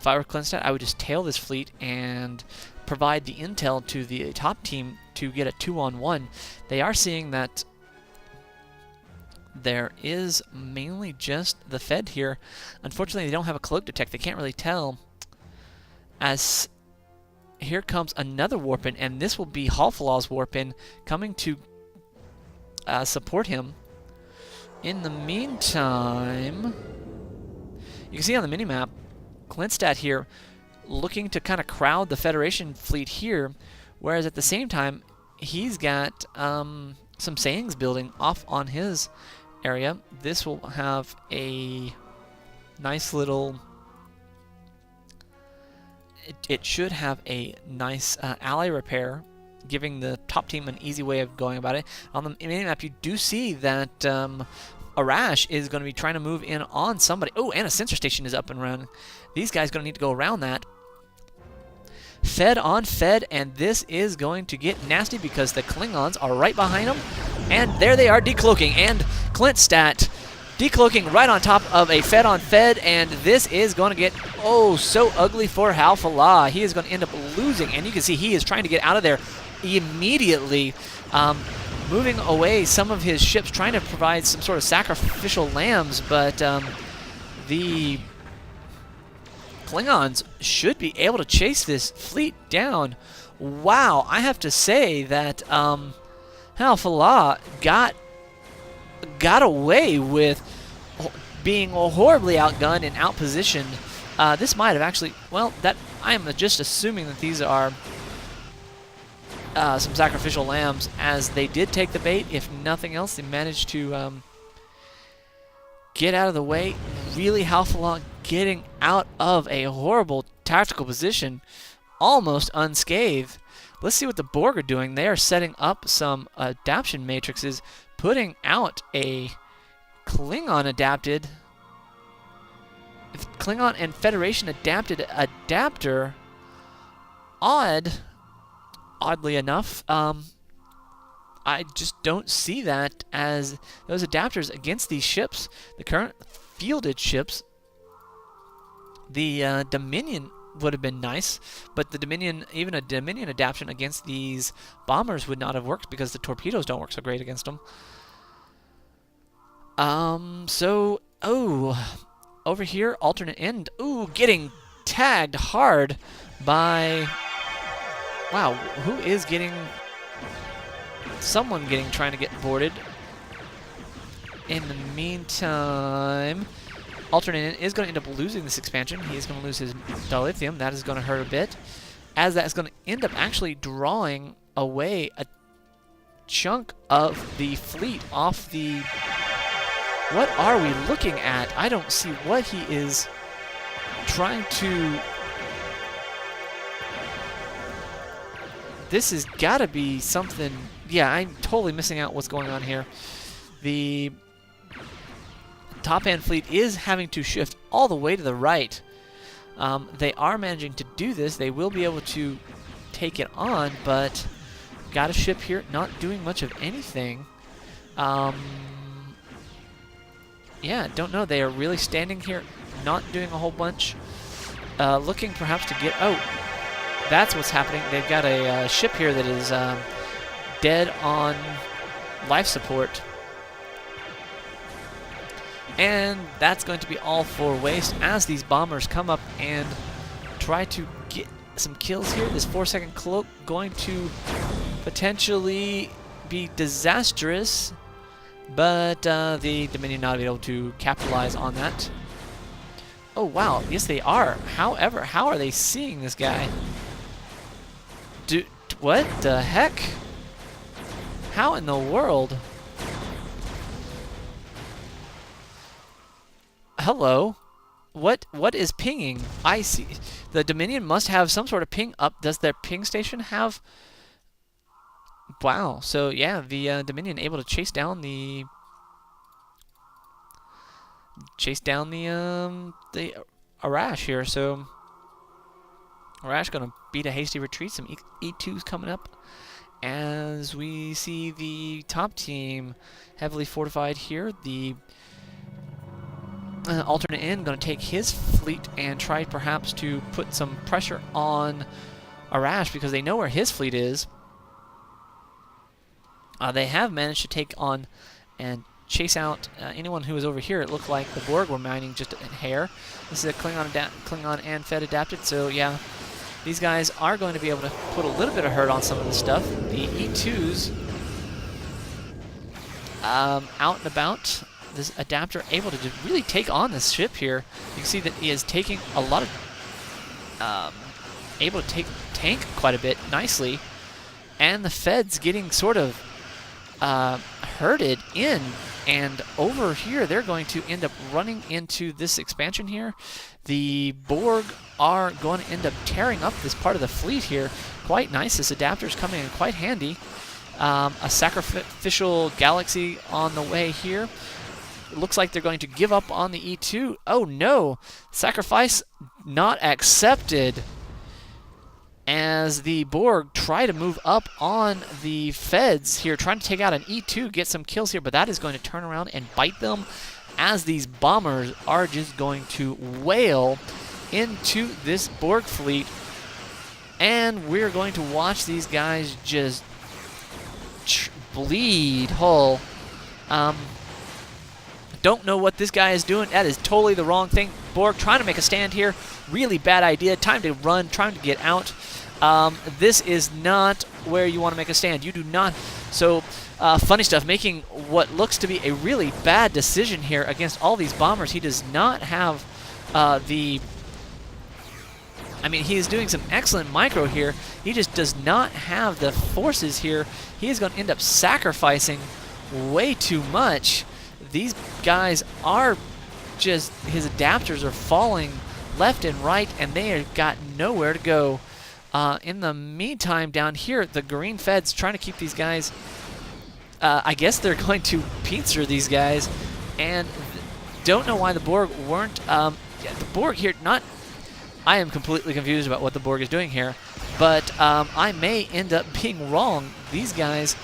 if I were Clinstat, I would just tail this fleet and provide the intel to the top team to get a 2-on-1. They are seeing that there is mainly just the Fed here. Unfortunately, they don't have a cloak detect. They can't really tell. As here comes another warp-in, and this will be Halfala's warp-in coming to support him. In the meantime, you can see on the minimap, Clinstat here looking to kind of crowd the Federation fleet here, whereas at the same time, he's got some sayings building off on his area. This will have a nice little... It should have a nice ally repair, giving the top team an easy way of going about it. On the minimap, you do see that Arash is going to be trying to move in on somebody. Oh, and a sensor station is up and running. These guys are going to need to go around that. Fed on Fed, and this is going to get nasty because the Klingons are right behind them. And there they are decloaking, and Clinstat decloaking right on top of a Fed on Fed, and this is going to get, oh, so ugly for Halfala. He is going to end up losing, and you can see he is trying to get out of there immediately, moving away some of his ships, trying to provide some sort of sacrificial lambs, but the Klingons should be able to chase this fleet down. Wow, I have to say that Halfala got away with being horribly outgunned and outpositioned. This might have actually, well, that I am just assuming that these are some sacrificial lambs, as they did take the bait. If nothing else, they managed to get out of the way. Really, Halfala getting out of a horrible tactical position, almost unscathed. Let's see what the Borg are doing. They are setting up some adaptation matrices, putting out a Klingon adapted, Klingon and Federation adapted adapter. Oddly enough, I just don't see that as those adapters against these ships, the current fielded ships. The Dominion would have been nice, but the Dominion, even a Dominion adaptation against these bombers would not have worked because the torpedoes don't work so great against them. Over here, alternate end. Ooh, getting tagged hard by... Wow, who is getting... Someone trying to get boarded. In the meantime, alternate end is going to end up losing this expansion. He's going to lose his dilithium. That is going to hurt a bit, as that is going to end up actually drawing away a chunk of the fleet off the... What are we looking at? I don't see what he is trying to... This has got to be something... Yeah, I'm totally missing out what's going on here. The top-end fleet is having to shift all the way to the right. They are managing to do this. They will be able to take it on, but got a ship here not doing much of anything. Yeah, don't know. They are really standing here, not doing a whole bunch. Looking perhaps to get... Oh, that's what's happening. They've got a ship here that is dead on life support. And that's going to be all for waste as these bombers come up and try to get some kills here. This 4-second cloak going to potentially be disastrous, but the Dominion not able to capitalize on that. Oh, wow. Yes, they are. However, how are they seeing this guy? What the heck? How in the world? Hello? What is pinging? I see. The Dominion must have some sort of ping up. Does their ping station have... Wow. So, yeah, the Dominion able to chase down the Arash here. So, Arash gonna beat a hasty retreat. Some E2s coming up. As we see the top team heavily fortified here. The alternate in going to take his fleet and try perhaps to put some pressure on Arash because they know where his fleet is. They have managed to take on and chase out anyone who was over here. It looked like the Borg were mining just a hair. This is a Klingon and Fed adapted, so yeah, these guys are going to be able to put a little bit of hurt on some of this stuff. The E2s out and about. This adapter able to just really take on this ship here. You can see that he is taking a lot of able to tank quite a bit nicely, and the Fed's getting sort of herded in, and over here they're going to end up running into this expansion here. The Borg are going to end up tearing up this part of the fleet here. Quite nice. This adapter's coming in quite handy. A sacrificial galaxy on the way here. It looks like they're going to give up on the E2. Oh no! Sacrifice not accepted, as the Borg try to move up on the Feds here, trying to take out an E2, get some kills here, but that is going to turn around and bite them, as these bombers are just going to wail into this Borg fleet, and we're going to watch these guys just bleed whole. Don't know what this guy is doing. That is totally the wrong thing. Borg trying to make a stand here. Really bad idea. Time to run, trying to get out. This is not where you want to make a stand. You do not. So, FunnyStuff making what looks to be a really bad decision here against all these bombers. He does not have the... I mean, he is doing some excellent micro here. He just does not have the forces here. He is going to end up sacrificing way too much. These guys are just... His adapters are falling left and right, and they have got nowhere to go. In the meantime, down here, the green Fed's trying to keep these guys... I guess they're going to pincer these guys, and don't know why the Borg weren't... the Borg here, not... I am completely confused about what the Borg is doing here, but I may end up being wrong. These guys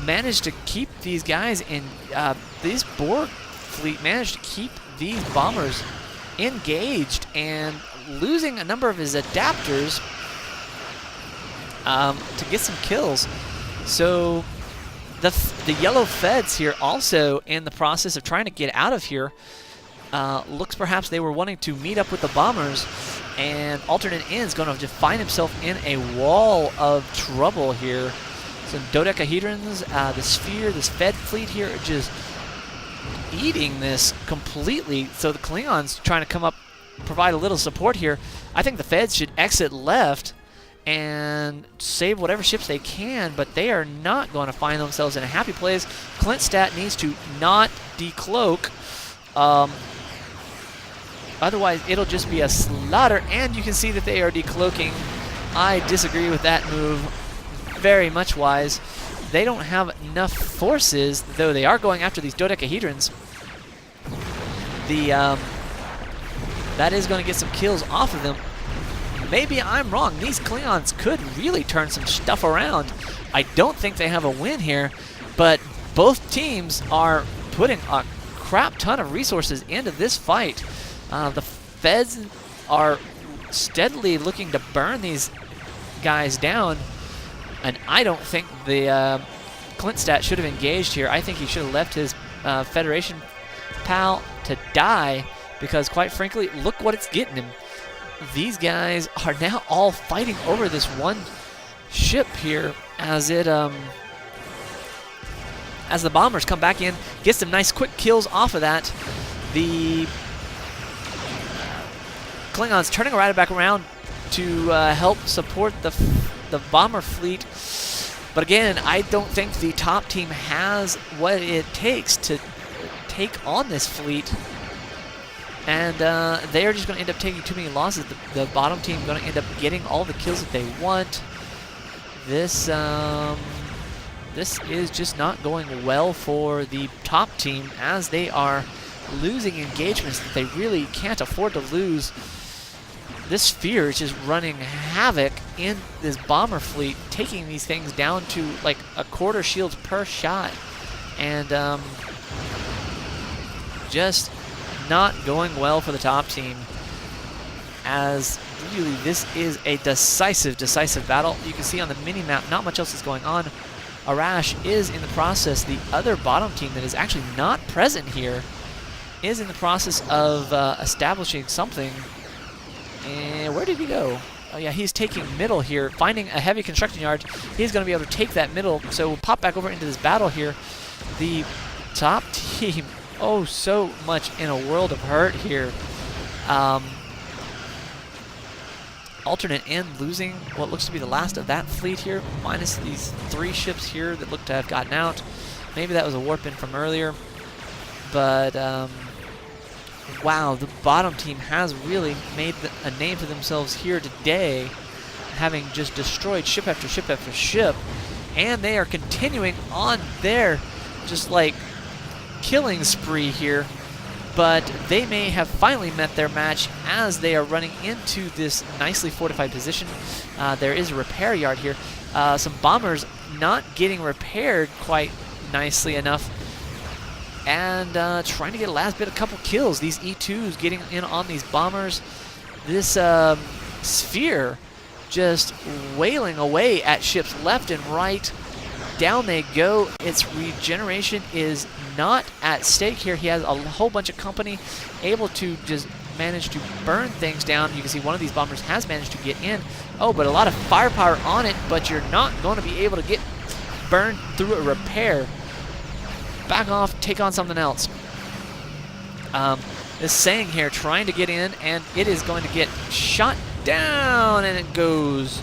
managed to keep these guys in... this Borg fleet managed to keep these bombers engaged, and losing a number of his adapters to get some kills. So the yellow Feds here also in the process of trying to get out of here. Looks perhaps they were wanting to meet up with the bombers, and alternate in is going to just find himself in a wall of trouble here. Some dodecahedrons, the sphere, this Fed fleet here are just eating this completely. So the Klingons trying to come up, provide a little support here. I think the Feds should exit left and save whatever ships they can, but they are not going to find themselves in a happy place. Clinstat needs to not decloak. Otherwise, it'll just be a slaughter, and you can see that they are decloaking. I disagree with that move very much wise. They don't have enough forces, though they are going after these dodecahedrons. That is going to get some kills off of them. Maybe I'm wrong. These Klingons could really turn some stuff around. I don't think they have a win here, but both teams are putting a crap ton of resources into this fight. The Feds are steadily looking to burn these guys down, and I don't think the Clinstat should have engaged here. I think he should have left his Federation pal to die, because quite frankly, look what it's getting him. These guys are now all fighting over this one ship here as it as the bombers come back in, get some nice quick kills off of that. The Klingons turning right back around to help support the bomber fleet. But again, I don't think the top team has what it takes to take on this fleet. And they are just going to end up taking too many losses. The bottom team going to end up getting all the kills that they want. This is just not going well for the top team, as they are losing engagements that they really can't afford to lose. This sphere is just running havoc in this bomber fleet, taking these things down to like a quarter shields per shot. And just not going well for the top team, as really this is a decisive battle. You can see on the mini-map not much else is going on. Arash is in the process, the other bottom team that is actually not present here, is in the process of establishing something. And where did he go? Oh yeah, he's taking middle here, finding a heavy construction yard. He's going to be able to take that middle, so we'll pop back over into this battle here. The top team, oh, so much in a world of hurt here. Alternate end losing what looks to be the last of that fleet here, minus these 3 ships here that look to have gotten out. Maybe that was a warp in from earlier, but wow, the bottom team has really made a name for themselves here today, having just destroyed ship after ship after ship, and they are continuing on their just like killing spree here. But they may have finally met their match as they are running into this nicely fortified position. There is a repair yard here. Some bombers not getting repaired quite nicely enough, and trying to get a last bit, a couple kills. These E2s getting in on these bombers. This sphere just wailing away at ships left and right. Down they go. Its regeneration is not at stake here. He has a whole bunch of company able to just manage to burn things down. You can see one of these bombers has managed to get in. Oh, but a lot of firepower on it, but you're not going to be able to get burned through a repair. Back off, take on something else. This saying here, trying to get in, and it is going to get shot down, and it goes.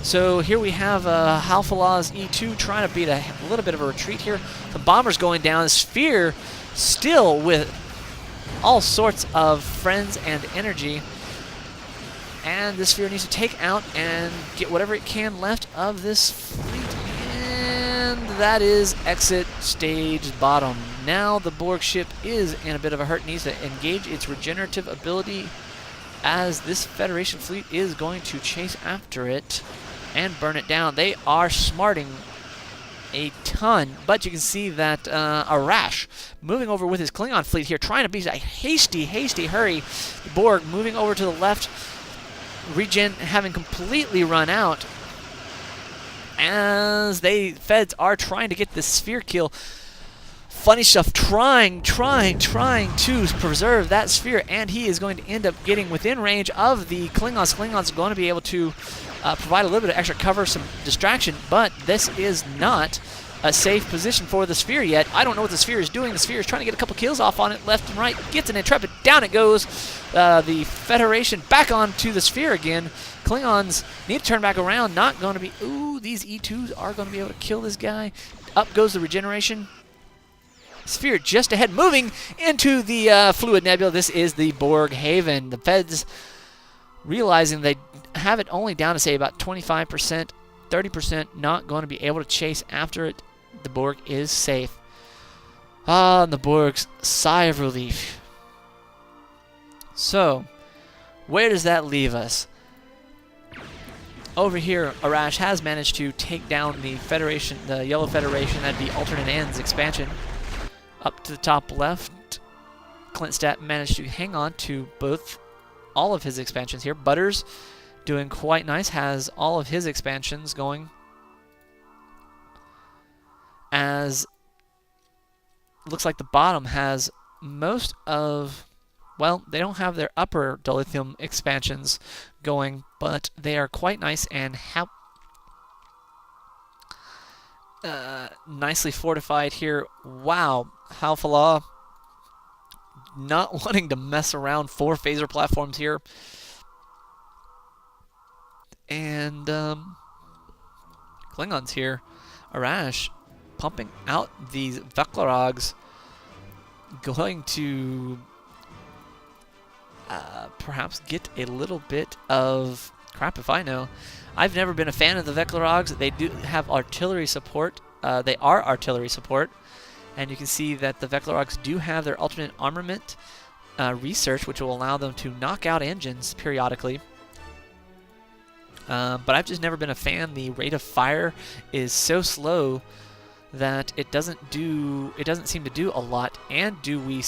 So here we have Halfala's E2 trying to beat a little bit of a retreat here. The bombers going down. The sphere still with all sorts of friends and energy. And the sphere needs to take out and get whatever it can left of this fleet. And that is exit stage bottom. Now the Borg ship is in a bit of a hurt, needs to engage its regenerative ability, as this Federation fleet is going to chase after it and burn it down. They are smarting a ton, but you can see that Arash moving over with his Klingon fleet here, trying to be a hasty hurry. The Borg moving over to the left, regen having completely run out, as Feds are trying to get this sphere kill. FunnyStuff trying to preserve that sphere, and he is going to end up getting within range of the Klingons. Klingons are going to be able to provide a little bit of extra cover, some distraction, but this is not a safe position for the sphere yet. I don't know what the sphere is doing. The sphere is trying to get a couple kills off on it, left and right, gets an Intrepid, down it goes. The Federation back onto the sphere again. Klingons need to turn back around, not going to be, ooh, these E2s are going to be able to kill this guy. Up goes the regeneration. Sphere just ahead, moving into the fluid nebula. This is the Borg Haven. The Feds realizing they have it only down to say about 25%, 30%, not going to be able to chase after it. The Borg is safe. Ah, and the Borg's sigh of relief. So, where does that leave us? Over here, Arash has managed to take down the Federation, the Yellow Federation. That'd be alternate ends expansion. Up to the top left, Clinstat managed to hang on to all of his expansions here. Butters doing quite nice, has all of his expansions going. As looks like the bottom has most of, well, they don't have their upper dilithium expansions going, but they are quite nice and have nicely fortified here. Wow, Halfala not wanting to mess around. 4 phaser platforms here. And Klingons here. Arash pumping out these Veklerogs, going to perhaps get a little bit of crap if I know. I've never been a fan of the Veklerogs. They do have artillery support. They are artillery support. And you can see that the Veklerogs do have their alternate armament research, which will allow them to knock out engines periodically. But I've just never been a fan. The rate of fire is so slow that it doesn't seem to do a lot. And do we